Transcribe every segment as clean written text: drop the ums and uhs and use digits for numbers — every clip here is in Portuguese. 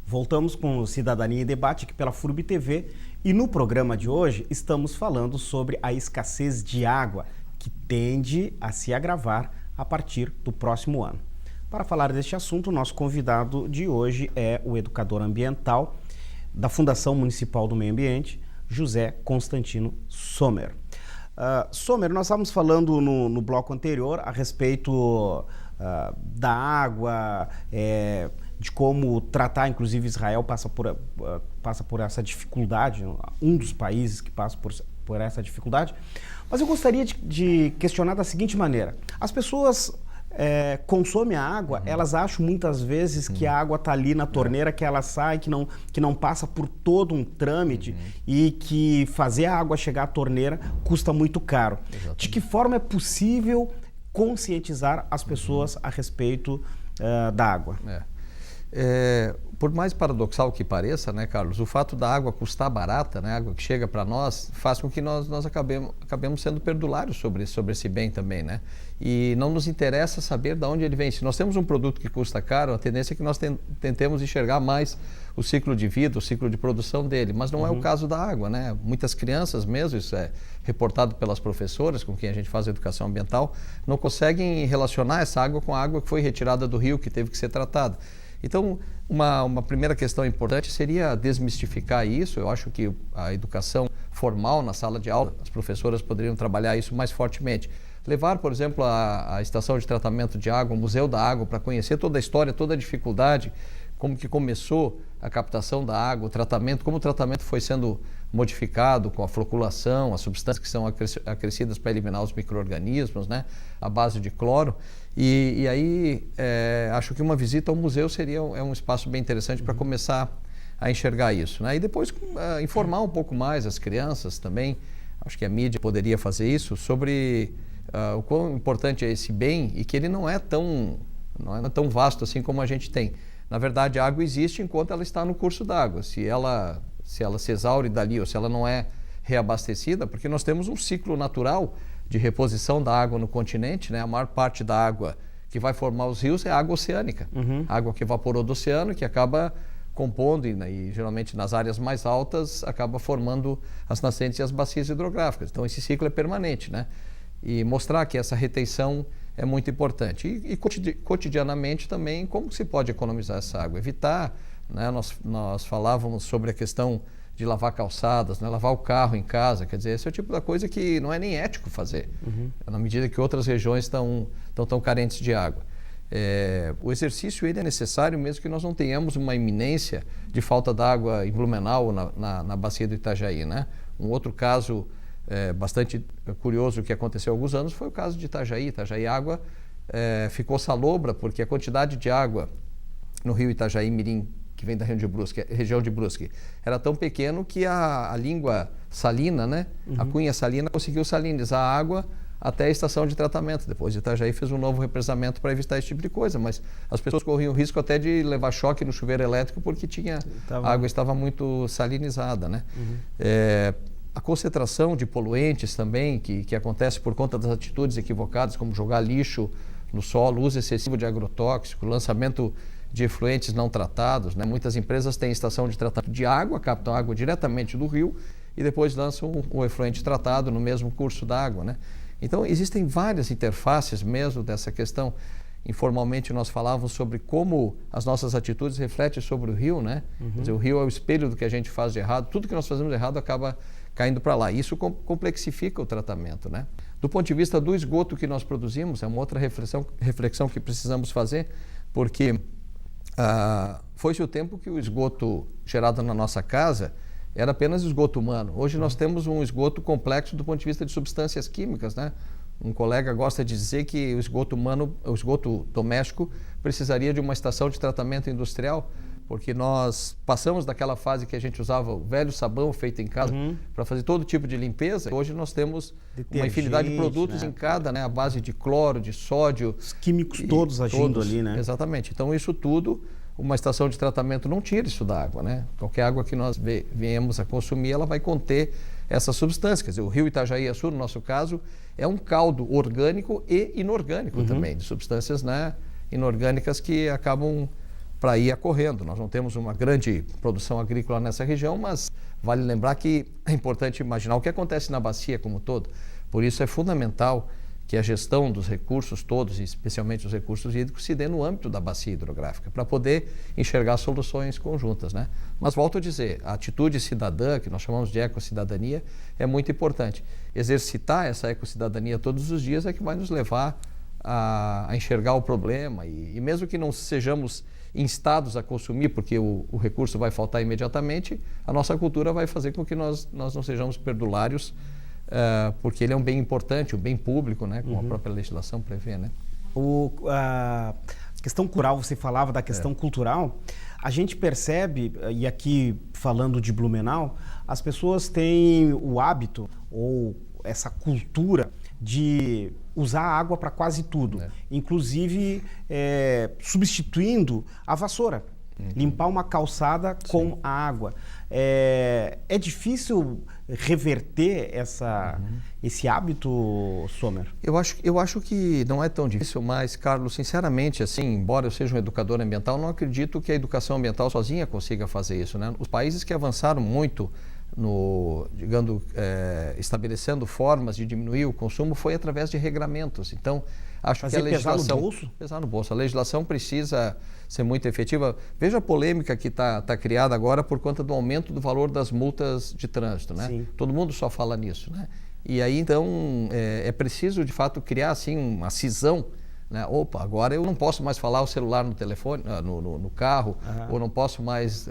Voltamos com o Cidadania em Debate aqui pela FURB TV e no programa de hoje estamos falando sobre a escassez de água que tende a se agravar a partir do próximo ano. Para falar deste assunto, o nosso convidado de hoje é o educador ambiental da Fundação Municipal do Meio Ambiente, José Constantino Sommer. Sommer, nós estávamos falando no bloco anterior a respeito da água, de como tratar, inclusive Israel passa por essa dificuldade, um dos países que passa por essa dificuldade. Mas eu gostaria de questionar da seguinte maneira: as pessoas consomem a água, elas acham muitas vezes que a água está ali na torneira, que ela sai, que não passa por todo um trâmite e que fazer a água chegar à torneira custa muito caro. Exatamente. De que forma é possível conscientizar as pessoas a respeito da água? Por mais paradoxal que pareça, né, Carlos, o fato da água custar barata, né, a água que chega para nós, faz com que nós acabemos sendo perdulários sobre esse bem também, né? E não nos interessa saber de onde ele vem. Se nós temos um produto que custa caro, a tendência é que nós tentemos enxergar mais o ciclo de vida, o ciclo de produção dele, mas não é o caso da água, né? Muitas crianças mesmo, isso é reportado pelas professoras com quem a gente faz educação ambiental, não conseguem relacionar essa água com a água que foi retirada do rio, que teve que ser tratada. Então, uma primeira questão importante seria desmistificar isso. Eu acho que a educação formal na sala de aula, as professoras poderiam trabalhar isso mais fortemente. Levar, por exemplo, a estação de tratamento de água, o Museu da Água, para conhecer toda a história, toda a dificuldade, como que começou a captação da água, o tratamento, como o tratamento foi sendo modificado com a floculação, as substâncias que são acrescidas para eliminar os micro-organismos, né, à base de cloro. E aí, acho que uma visita ao museu seria um espaço bem interessante para começar a enxergar isso, né? E depois informar um pouco mais as crianças também, acho que a mídia poderia fazer isso, sobre o quão importante é esse bem e que ele não é tão vasto assim como a gente tem. Na verdade, a água existe enquanto ela está no curso d'água. Se ela se exaure dali ou se ela não é reabastecida, porque nós temos um ciclo natural de reposição da água no continente, né? A maior parte da água que vai formar os rios é água oceânica, água que evaporou do oceano, que acaba compondo e geralmente nas áreas mais altas acaba formando as nascentes e as bacias hidrográficas. Então esse ciclo é permanente, né? E mostrar que essa retenção é muito importante. E cotidianamente também como se pode economizar essa água, evitar, né? Nós falávamos sobre a questão de lavar calçadas, né? Lavar o carro em casa, quer dizer, esse é o tipo da coisa que não é nem ético fazer, na medida que outras regiões estão tão carentes de água. O exercício ele é necessário mesmo que nós não tenhamos uma iminência de falta d'água em Blumenau ou na bacia do Itajaí, né? Um outro caso bastante curioso que aconteceu há alguns anos foi o caso de Itajaí. Itajaí água ficou salobra porque a quantidade de água no rio Itajaí Mirim, que vem da região de Brusque, era tão pequeno que a língua salina, né? A cunha salina conseguiu salinizar a água até a estação de tratamento. Depois de Itajaí fez um novo represamento para evitar esse tipo de coisa, mas as pessoas corriam o risco até de levar choque no chuveiro elétrico porque a água estava muito salinizada, né? A concentração de poluentes também, que acontece por conta das atitudes equivocadas, como jogar lixo no solo, uso excessivo de agrotóxico, lançamento de efluentes não tratados, né? Muitas empresas têm estação de tratamento de água, captam água diretamente do rio e depois lançam o efluente tratado no mesmo curso d'água, né? Então, existem várias interfaces mesmo dessa questão. Informalmente, nós falávamos sobre como as nossas atitudes refletem sobre o rio, né? Quer dizer, o rio é o espelho do que a gente faz de errado. Tudo que nós fazemos de errado acaba caindo para lá. Isso complexifica o tratamento, né? Do ponto de vista do esgoto que nós produzimos, é uma outra reflexão que precisamos fazer, porque foi-se o tempo que o esgoto gerado na nossa casa era apenas esgoto humano. Hoje nós temos um esgoto complexo do ponto de vista de substâncias químicas, né? Um colega gosta de dizer que o esgoto doméstico precisaria de uma estação de tratamento industrial, porque nós passamos daquela fase que a gente usava o velho sabão feito em casa para fazer todo tipo de limpeza. Hoje nós temos uma infinidade de produtos, né? Em cada, né? A base de cloro, de sódio. Os químicos todos agindo ali, né? Exatamente. Então isso tudo, uma estação de tratamento não tira isso da água, né? Qualquer água que nós venhamos a consumir, ela vai conter essas substâncias. Quer dizer, o rio Itajaí-Açu, no nosso caso, é um caldo orgânico e inorgânico também, de substâncias, né, inorgânicas que acabam para ir ocorrendo. Nós não temos uma grande produção agrícola nessa região, mas vale lembrar que é importante imaginar o que acontece na bacia como um todo. Por isso é fundamental que a gestão dos recursos todos, especialmente os recursos hídricos, se dê no âmbito da bacia hidrográfica, para poder enxergar soluções conjuntas, né? Mas volto a dizer, a atitude cidadã, que nós chamamos de ecossidadania, é muito importante. Exercitar essa ecossidadania todos os dias é que vai nos levar a enxergar o problema e mesmo que não sejamos instados a consumir, porque o recurso vai faltar imediatamente, a nossa cultura vai fazer com que nós não sejamos perdulários, porque ele é um bem importante, um bem público, né, como a própria legislação prevê, né? A questão cultural, você falava da questão cultural, a gente percebe, e aqui falando de Blumenau, as pessoas têm o hábito ou essa cultura de usar a água para quase tudo, inclusive substituindo a vassoura. Limpar uma calçada com a água. É difícil reverter esse hábito, Sommer? Eu acho que não é tão difícil, mas, Carlos, sinceramente, assim, embora eu seja um educador ambiental, não acredito que a educação ambiental sozinha consiga fazer isso, né? Os países que avançaram muito estabelecendo formas de diminuir o consumo foi através de regramentos. Então, acho que a legislação... Pesar no bolso? Pesar no bolso. A legislação precisa ser muito efetiva. Veja a polêmica que está criada agora por conta do aumento do valor das multas de trânsito, né? Sim. Todo mundo só fala nisso, né? E aí, então, é preciso, de fato, criar, assim, uma cisão, né? Opa, agora eu não posso mais falar o celular no telefone, no carro, ou não posso mais...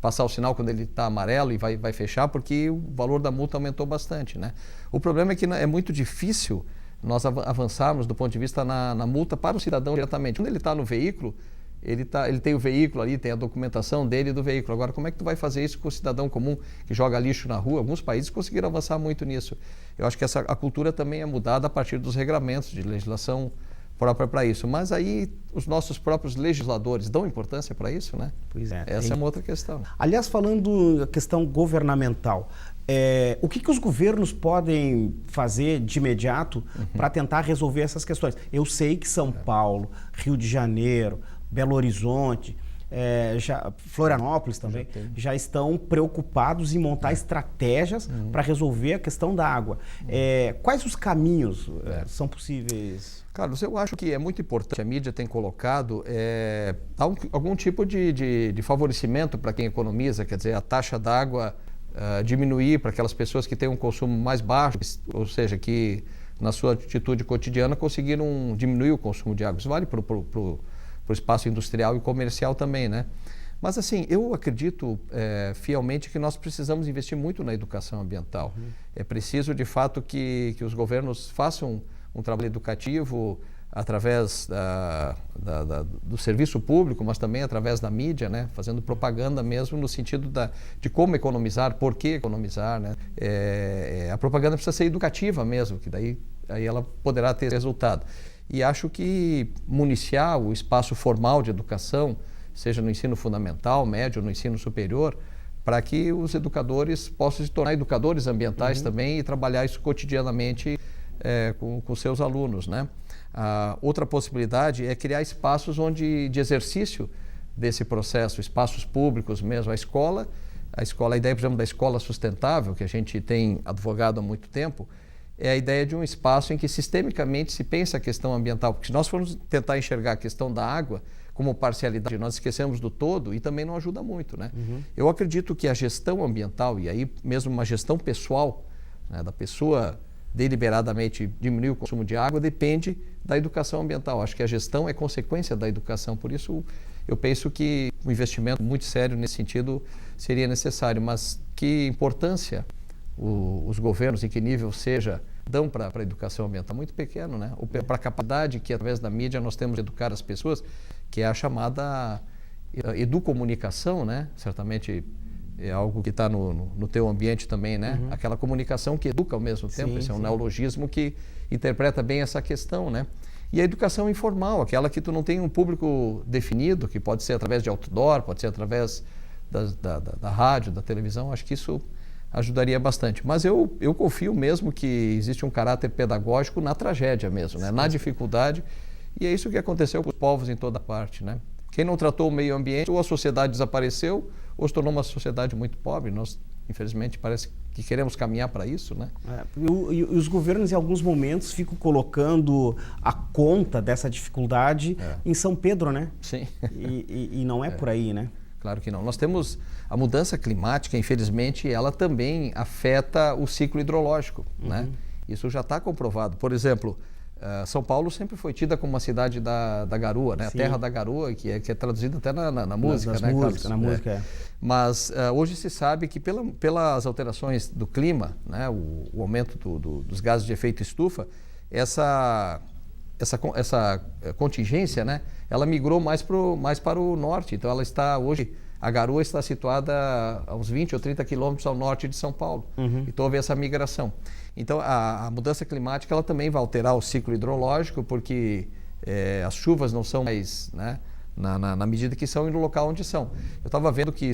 passar o sinal quando ele está amarelo e vai fechar, porque o valor da multa aumentou bastante, né? O problema é que é muito difícil nós avançarmos do ponto de vista na multa para o cidadão diretamente. Quando ele está no veículo, ele tem o veículo ali, tem a documentação dele e do veículo. Agora, como é que tu vai fazer isso com o cidadão comum que joga lixo na rua? Alguns países conseguiram avançar muito nisso. Eu acho que a cultura também é mudada a partir dos regramentos de legislação própria para isso. Mas aí os nossos próprios legisladores dão importância para isso, né? Pois é. Essa é uma outra questão. Aliás, falando da questão governamental, o que os governos podem fazer de imediato para tentar resolver essas questões? Eu sei que São Paulo, Rio de Janeiro, Belo Horizonte, Florianópolis também, já estão preocupados em montar estratégias para resolver a questão da água. Quais os caminhos são possíveis? Carlos, eu acho que é muito importante, a mídia tem colocado algum tipo de favorecimento para quem economiza, quer dizer, a taxa d'água diminuir para aquelas pessoas que têm um consumo mais baixo, ou seja, que na sua atitude cotidiana conseguiram diminuir o consumo de água. Isso vale para o espaço industrial e comercial também, né? Mas assim, eu acredito fielmente que nós precisamos investir muito na educação ambiental. É preciso, de fato, que os governos façam um trabalho educativo através do serviço público, mas também através da mídia, né? Fazendo propaganda mesmo no sentido de como economizar, por que economizar, né? A propaganda precisa ser educativa mesmo, que daí ela poderá ter resultado. E acho que municiar o espaço formal de educação, seja no ensino fundamental, médio, no ensino superior, para que os educadores possam se tornar educadores ambientais também e trabalhar isso cotidianamente com seus alunos, né? Outra possibilidade é criar espaços de exercício desse processo, espaços públicos mesmo. A ideia, por exemplo, da escola sustentável, que a gente tem advogado há muito tempo, é a ideia de um espaço em que sistemicamente se pensa a questão ambiental, porque se nós formos tentar enxergar a questão da água como parcialidade, nós esquecemos do todo e também não ajuda muito, né? Eu acredito que a gestão ambiental, e aí mesmo uma gestão pessoal, né, da pessoa deliberadamente diminuir o consumo de água, depende da educação ambiental. Acho que a gestão é consequência da educação, por isso eu penso que um investimento muito sério nesse sentido seria necessário, mas que importância os governos, em que nível seja, dão para a educação ambiental? Muito pequeno, né? Para a capacidade que, através da mídia, nós temos de educar as pessoas, que é a chamada educomunicação, né? Certamente é algo que está no teu ambiente também, né? Aquela comunicação que educa ao mesmo tempo. Esse é um neologismo que interpreta bem essa questão, né? E a educação informal, aquela que tu não tem um público definido, que pode ser através de outdoor, pode ser através da rádio, da televisão. Acho que isso ajudaria bastante. Mas eu confio mesmo que existe um caráter pedagógico na tragédia mesmo, né? Na dificuldade. E é isso que aconteceu com os povos em toda parte, né? Quem não tratou o meio ambiente, ou a sociedade desapareceu, ou se tornou uma sociedade muito pobre. Nós, infelizmente, parece que queremos caminhar para isso, né? E os governos, em alguns momentos, ficam colocando a conta dessa dificuldade em São Pedro, né? Sim. E não é por aí, né? Claro que não. Nós temos a mudança climática, infelizmente, ela também afeta o ciclo hidrológico, né? Isso já está comprovado. Por exemplo, São Paulo sempre foi tida como uma cidade da garoa, né? A terra da garoa, que é traduzida até na música, né, Carlos? Na música, Mas hoje se sabe que pelas alterações do clima, né, o aumento dos gases de efeito estufa, essa contingência, né, ela migrou mais para o norte. Então hoje a garoa está situada a uns 20 ou 30 quilômetros ao norte de São Paulo. Então houve essa migração. Então a mudança climática ela também vai alterar o ciclo hidrológico, porque as chuvas não são mais, né, na medida que são e no local onde são. Eu estava vendo que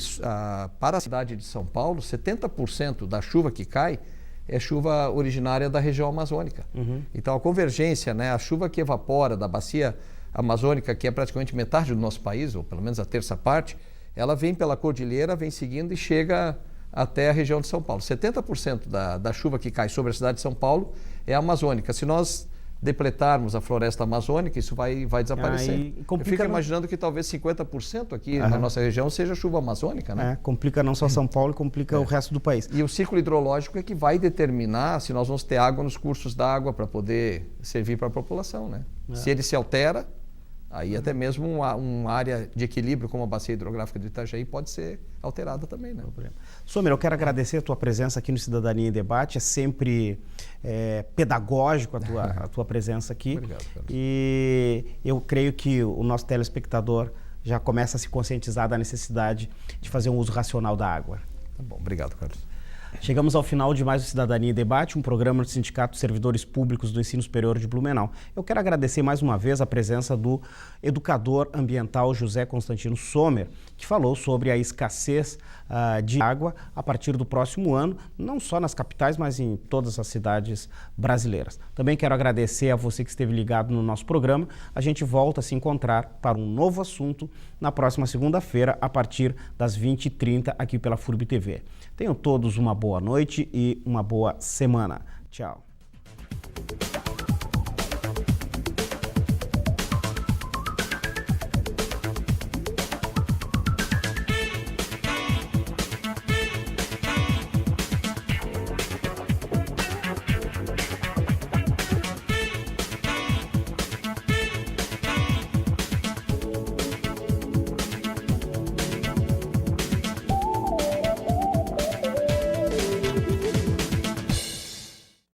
para a cidade de São Paulo, 70% da chuva que cai é chuva originária da região amazônica. Então a convergência, né, a chuva que evapora da bacia amazônica, que é praticamente metade do nosso país, ou pelo menos a terça parte, ela vem pela cordilheira, vem seguindo e chega até a região de São Paulo. 70% da chuva que cai sobre a cidade de São Paulo é amazônica. Se nós depletarmos a floresta amazônica, isso vai desaparecer. Eu fico imaginando que talvez 50% aqui na nossa região seja chuva amazônica, né? Complica não só São Paulo, complica o resto do país. E o ciclo hidrológico é que vai determinar se nós vamos ter água nos cursos d'água para poder servir para a população, né? Se ele se altera, aí até mesmo uma área de equilíbrio como a bacia hidrográfica do Itajaí pode ser alterada também, né? Sommer, eu quero agradecer a tua presença aqui no Cidadania em Debate. É sempre pedagógico a tua presença aqui. Obrigado, Carlos. E eu creio que o nosso telespectador já começa a se conscientizar da necessidade de fazer um uso racional da água. Tá bom, obrigado, Carlos. Chegamos ao final de mais o Cidadania em Debate, um programa do Sindicato de Servidores Públicos do Ensino Superior de Blumenau. Eu quero agradecer mais uma vez a presença do educador ambiental José Constantino Sommer, que falou sobre a escassez de água a partir do próximo ano, não só nas capitais, mas em todas as cidades brasileiras. Também quero agradecer a você que esteve ligado no nosso programa. A gente volta a se encontrar para um novo assunto na próxima segunda-feira, a partir das 20h30, aqui pela FURB TV. Tenham todos uma boa noite e uma boa semana. Tchau.